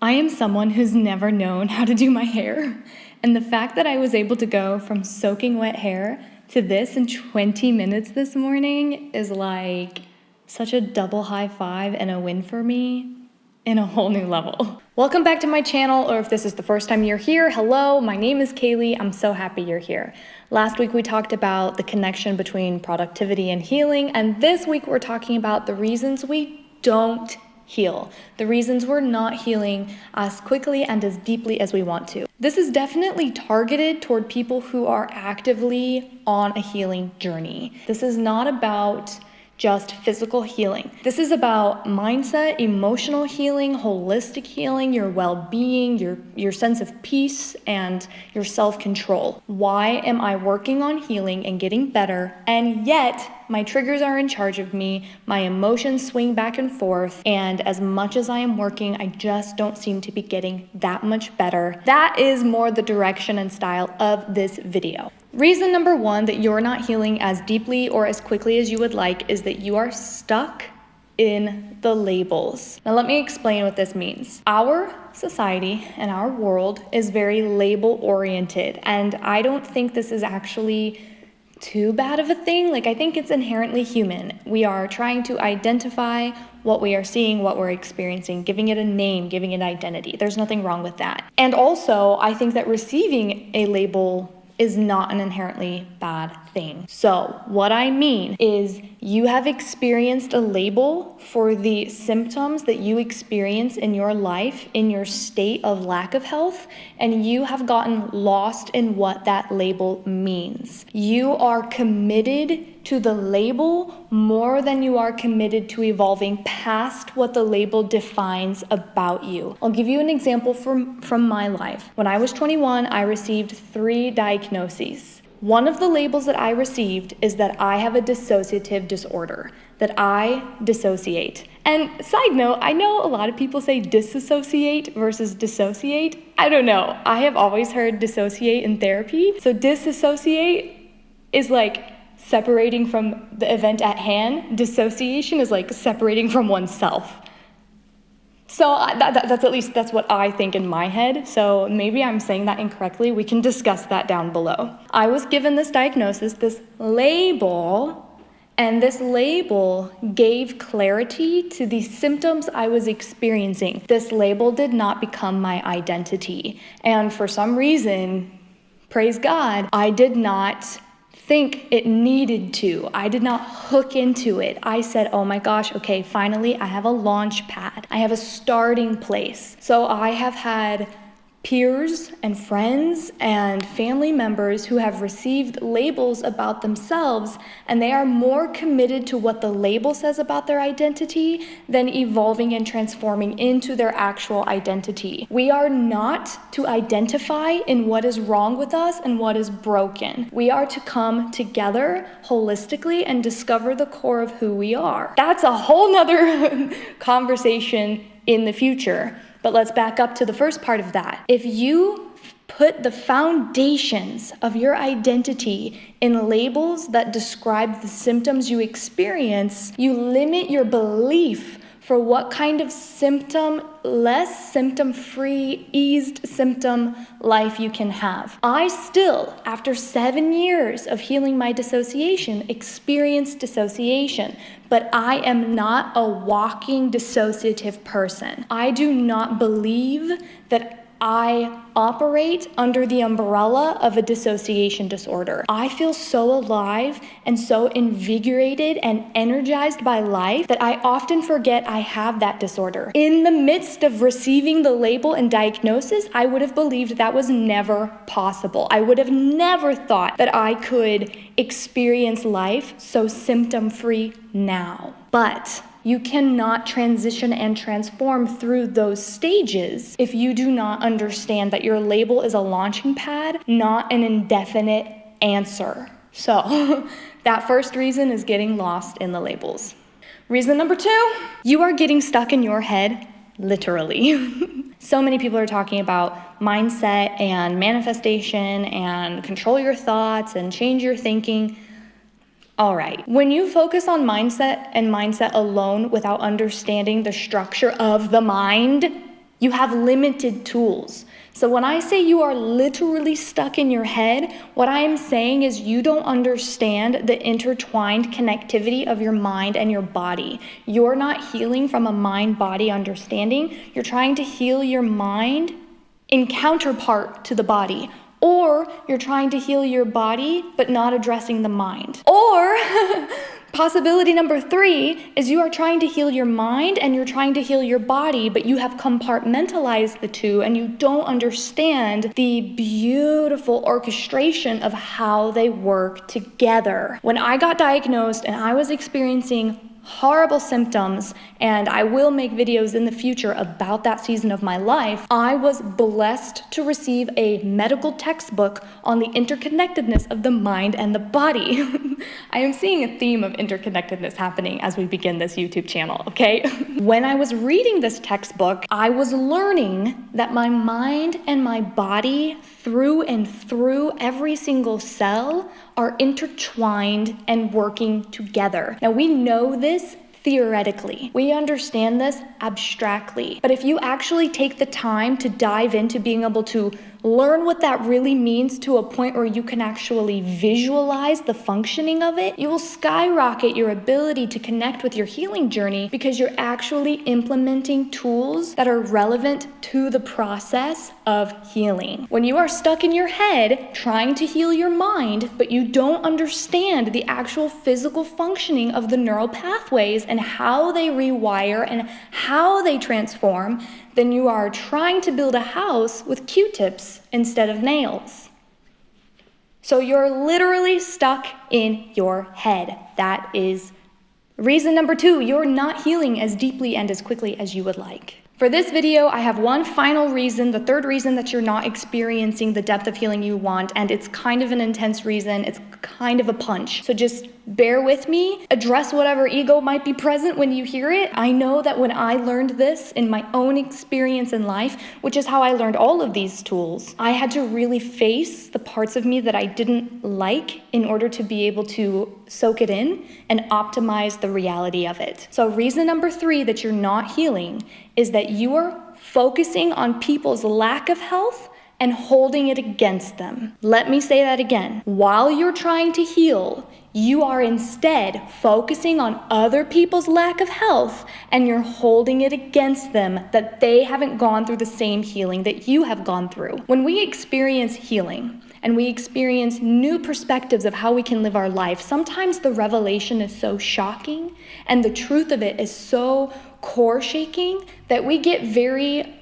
I am someone who's never known how to do my hair, and the fact that I was able to go from soaking wet hair to this in 20 minutes this morning is like such a double high five and a win for me in a whole new level. Welcome back to my channel, or if this is the first time you're here, hello, my name is Kayleigh. I'm so happy you're here. Last week we talked about the connection between productivity and healing, and this week we're talking about the reasons we don't heal, the reasons we're not healing as quickly and as deeply as we want to. This is definitely targeted toward people who are actively on a healing journey. This is not about just physical healing. This is about mindset, emotional healing, holistic healing, your well-being, your sense of peace, and your self-control. Why am I working on healing and getting better, and yet my triggers are in charge of me, my emotions swing back and forth, and as much as I am working, I just don't seem to be getting that much better? That is more the direction and style of this video. Reason number one that you're not healing as deeply or as quickly as you would like is that you are stuck in the labels. Now let me explain what this means. Our society and our world is very label oriented, and I don't think this is actually too bad of a thing. I think it's inherently human. We are trying to identify what we are seeing, what we're experiencing, giving it a name, giving it identity. There's nothing wrong with that. And also, I think that receiving a label is not an inherently bad thing. So what I mean is you have experienced a label for the symptoms that you experience in your life, in your state of lack of health, and you have gotten lost in what that label means. You are committed to the label more than you are committed to evolving past what the label defines about you. I'll give you an example from my life. When I was 21, I received 3 diagnoses. One of the labels that I received is that I have a dissociative disorder, that I dissociate. And side note, I know a lot of people say disassociate versus dissociate. I don't know. I have always heard dissociate in therapy. So disassociate is like separating from the event at hand. Dissociation is like separating from oneself. So that's what I think in my head. So maybe I'm saying that incorrectly. We can discuss that down below. I was given this diagnosis, this label, and this label gave clarity to the symptoms I was experiencing. This label did not become my identity. And for some reason, praise God, I did not think it needed to. I did not hook into it. I said, oh my gosh, okay, finally I have a launch pad. I have a starting place. So I have had peers and friends and family members who have received labels about themselves, and they are more committed to what the label says about their identity than evolving and transforming into their actual identity. We are not to identify in what is wrong with us and what is broken. We are to come together holistically and discover the core of who we are. That's a whole nother conversation in the future. But let's back up to the first part of that. If you put the foundations of your identity in labels that describe the symptoms you experience, you limit your belief for what kind of less symptom-free, eased symptom life you can have. I still, after 7 years of healing my dissociation, experience dissociation, but I am not a walking dissociative person. I do not believe that I operate under the umbrella of a dissociation disorder. I feel so alive and so invigorated and energized by life that I often forget I have that disorder. In the midst of receiving the label and diagnosis, I would have believed that was never possible. I would have never thought that I could experience life so symptom-free now. But you cannot transition and transform through those stages if you do not understand that your label is a launching pad, not an indefinite answer. So that first reason is getting lost in the labels. Reason number 2, you are getting stuck in your head, literally. So many people are talking about mindset and manifestation and control your thoughts and change your thinking. All right, when you focus on mindset and mindset alone without understanding the structure of the mind, You have limited tools. So when I say you are literally stuck in your head, what I am saying is you don't understand the intertwined connectivity of your mind and your body. You're not healing from a mind-body understanding. You're trying to heal your mind in counterpart to the body. Or you're trying to heal your body, but not addressing the mind. Or possibility number 3 is you are trying to heal your mind and you're trying to heal your body, but you have compartmentalized the two and you don't understand the beautiful orchestration of how they work together. When I got diagnosed and I was experiencing horrible symptoms, and I will make videos in the future about that season of my life, I was blessed to receive a medical textbook on the interconnectedness of the mind and the body. I am seeing a theme of interconnectedness happening as we begin this YouTube channel, okay? When I was reading this textbook, I was learning that my mind and my body, through and through every single cell, are intertwined and working together. Now, we know this theoretically. We understand this abstractly. But if you actually take the time to dive into being able to learn what that really means to a point where you can actually visualize the functioning of it, you will skyrocket your ability to connect with your healing journey because you're actually implementing tools that are relevant to the process of healing. When you are stuck in your head trying to heal your mind, but you don't understand the actual physical functioning of the neural pathways and how they rewire and how they transform, then you are trying to build a house with Q-tips instead of nails. So you're literally stuck in your head. That is reason number 2. You're not healing as deeply and as quickly as you would like. For this video, I have one final reason, the third reason that you're not experiencing the depth of healing you want, and it's kind of an intense reason. It's kind of a punch. So just bear with me, address whatever ego might be present when you hear it. I know that when I learned this in my own experience in life, which is how I learned all of these tools, I had to really face the parts of me that I didn't like in order to be able to soak it in and optimize the reality of it. So reason number 3 that you're not healing is that you are focusing on people's lack of health and holding it against them. Let me say that again. While you're trying to heal, you are instead focusing on other people's lack of health and you're holding it against them that they haven't gone through the same healing that you have gone through. When we experience healing and we experience new perspectives of how we can live our life, sometimes the revelation is so shocking and the truth of it is so core shaking that we get very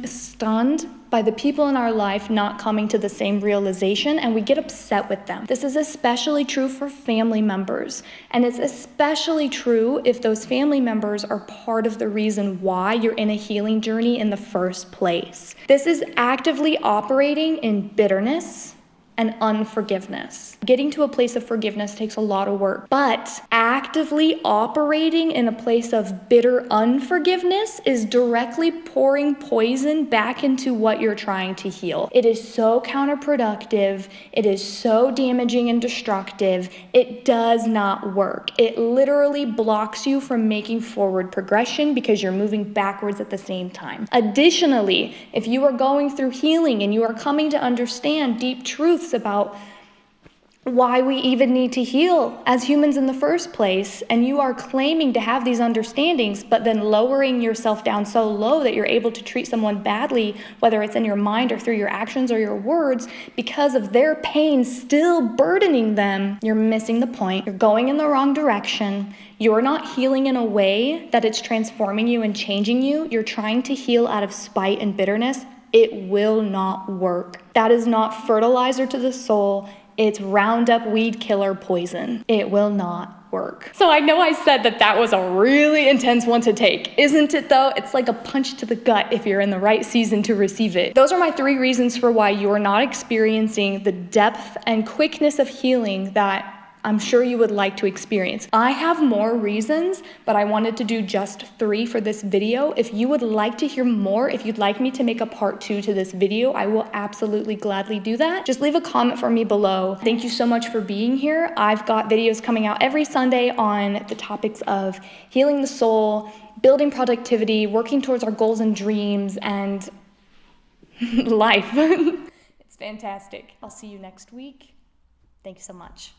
stunned by the people in our life not coming to the same realization, and we get upset with them. This is especially true for family members, and it's especially true if those family members are part of the reason why you're in a healing journey in the first place. This is actively operating in bitterness and unforgiveness. Getting to a place of forgiveness takes a lot of work, but actively operating in a place of bitter unforgiveness is directly pouring poison back into what you're trying to heal. It is so counterproductive. It is so damaging and destructive. It does not work. It literally blocks you from making forward progression because you're moving backwards at the same time. Additionally, if you are going through healing and you are coming to understand deep truths about why we even need to heal as humans in the first place, and you are claiming to have these understandings, but then lowering yourself down so low that you're able to treat someone badly, whether it's in your mind or through your actions or your words, because of their pain still burdening them, you're missing the point. You're going in the wrong direction. You're not healing in a way that it's transforming you and changing you. You're trying to heal out of spite and bitterness. It will not work. That is not fertilizer to the soul. It's Roundup weed killer poison. It will not work. So I know I said that was a really intense one to take. Isn't it though? It's like a punch to the gut if you're in the right season to receive it. Those are my 3 reasons for why you are not experiencing the depth and quickness of healing that I'm sure you would like to experience. I have more reasons, but I wanted to do just 3 for this video. If you would like to hear more, if you'd like me to make a part 2 to this video, I will absolutely gladly do that. Just leave a comment for me below. Thank you so much for being here. I've got videos coming out every Sunday on the topics of healing the soul, building productivity, working towards our goals and dreams, and life. It's fantastic. I'll see you next week. Thank you so much.